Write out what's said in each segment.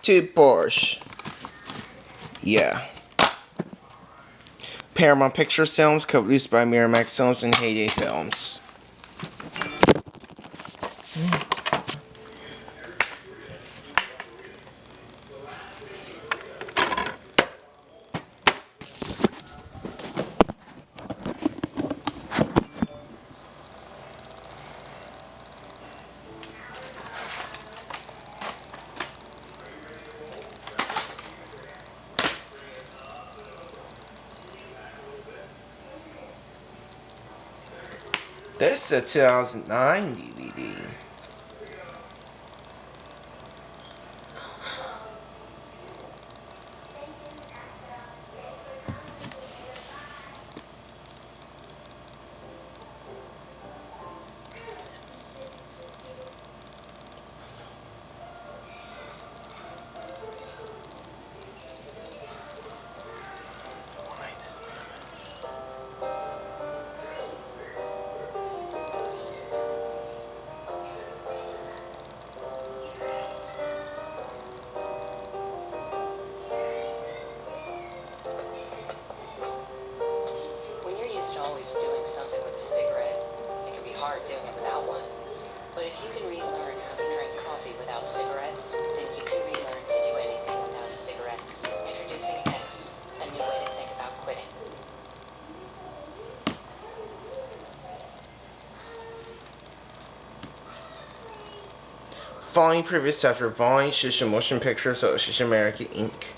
to Porsche. Yeah. Paramount Pictures Films, co-produced by Miramax Films and Heyday Films. This is a 2009 DVD. Doing something with a cigarette, it can be hard doing it without one. But if you can relearn how to drink coffee without cigarettes, then you can relearn to do anything without cigarettes. Introducing X, a new way to think about quitting. Following previous after Vine, Shisha Motion Pictures, or Shisha America Inc.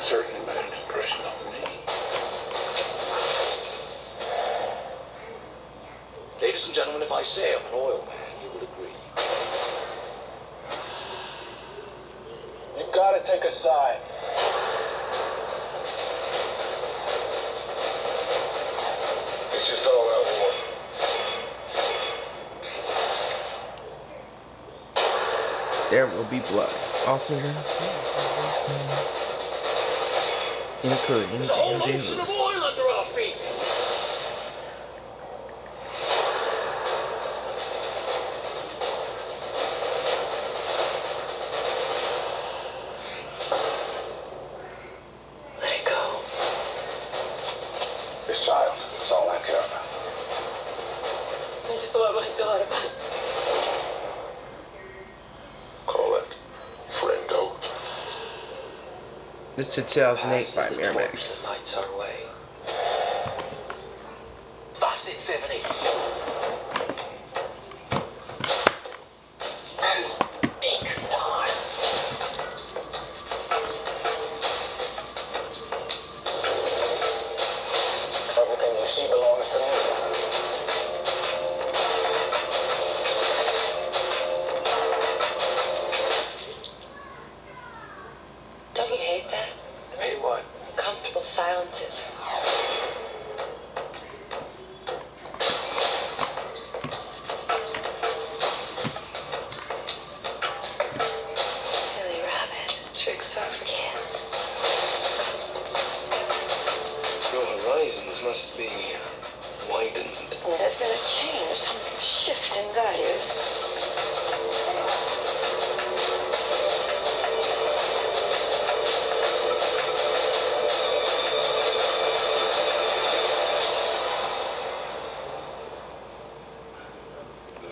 Certainly made an impression on me. Ladies and gentlemen, if I say I'm an oil man, you would agree. You've got to take a side. It's just all out war. There will be blood. Also, including Dan Day-Lewis. Oil under our feet. Let it go. This child is all I care about. I just want my daughter back. Call it friendo. This is 2008 by Miramax. Lights our way. 5, 6, 7, 8. Big star. Everything you see belongs to me. Don't you hate that? Hey, what? Comfortable silences. Silly rabbit. Tricks are for kids. Your horizons must be widened. There's been a change, some shift in values.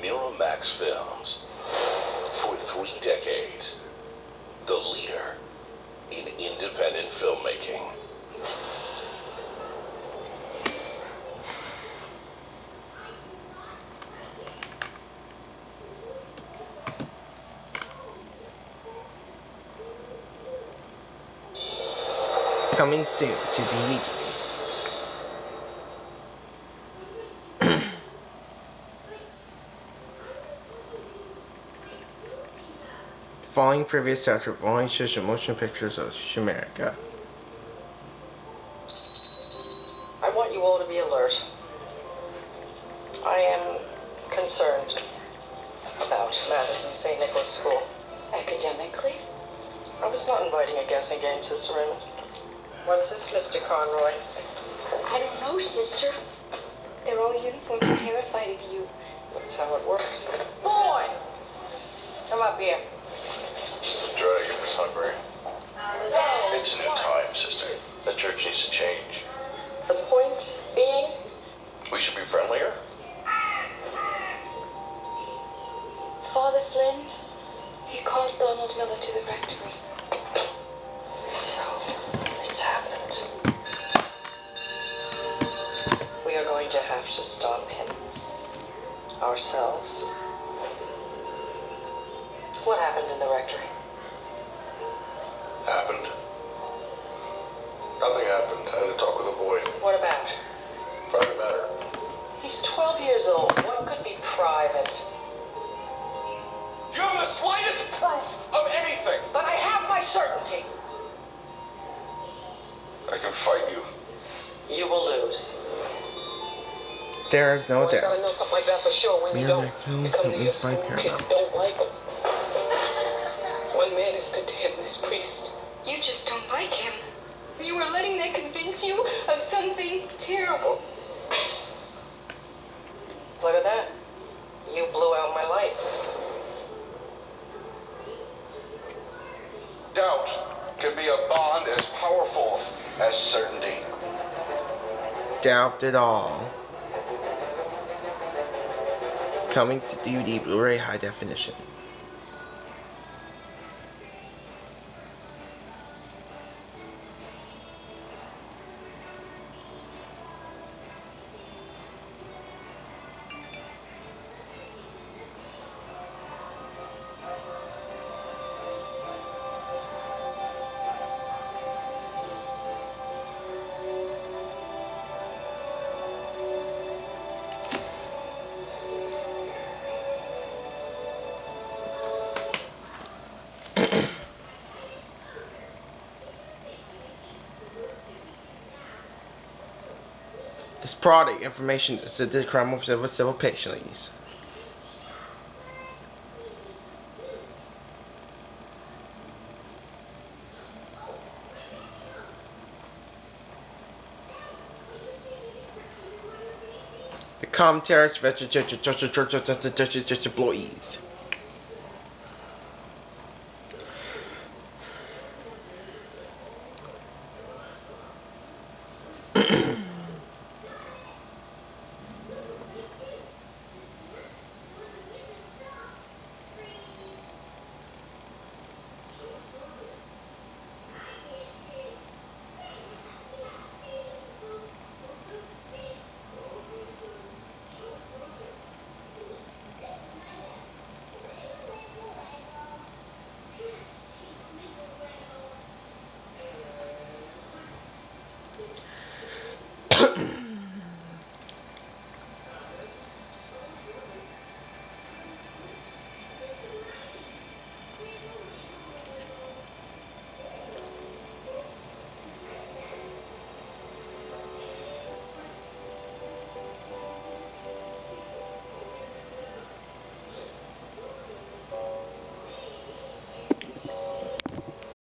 Miramax Films. For 3 decades, the leader in independent filmmaking. Coming soon to DVD. Following previous after Vine, Shisha Motion Pictures of Shisha America. I want you all to be alert. I am concerned about Madison St. Nicholas School. Academically? I was not inviting a guessing game, Sister Raymond. When's this, Mr. Conroy? I don't know, sister. They're all uniformed and terrified of you. how it works. Boy! Come up here. The dragon is hungry. It's a new time, sister. The church needs to change. The point being, We should be friendlier. Father Flynn, he called Donald Miller to the rectory. so it's happened. We are going to have to stop him. Ourselves. What happened in the rectory? Happened. Nothing happened. I had to talk with a boy. What about? Private matter. He's 12 years old. What could be private? You have the slightest proof of anything. But I have my certainty. I can fight you. You will lose. There is no Always gotta know doubt. something like that for sure when you don't. Miramax films You come to your produced by school, kids Pajamas. don't like him. One man is good to him, this priest. You just don't like him. You were letting that convince you of something terrible. Look at that. You blew out my light. Doubt can be a bond as powerful as certainty. Doubt it all. Coming to DVD Blu-ray high definition. This product information is a crime of civil penalties. The commentaries for church employees.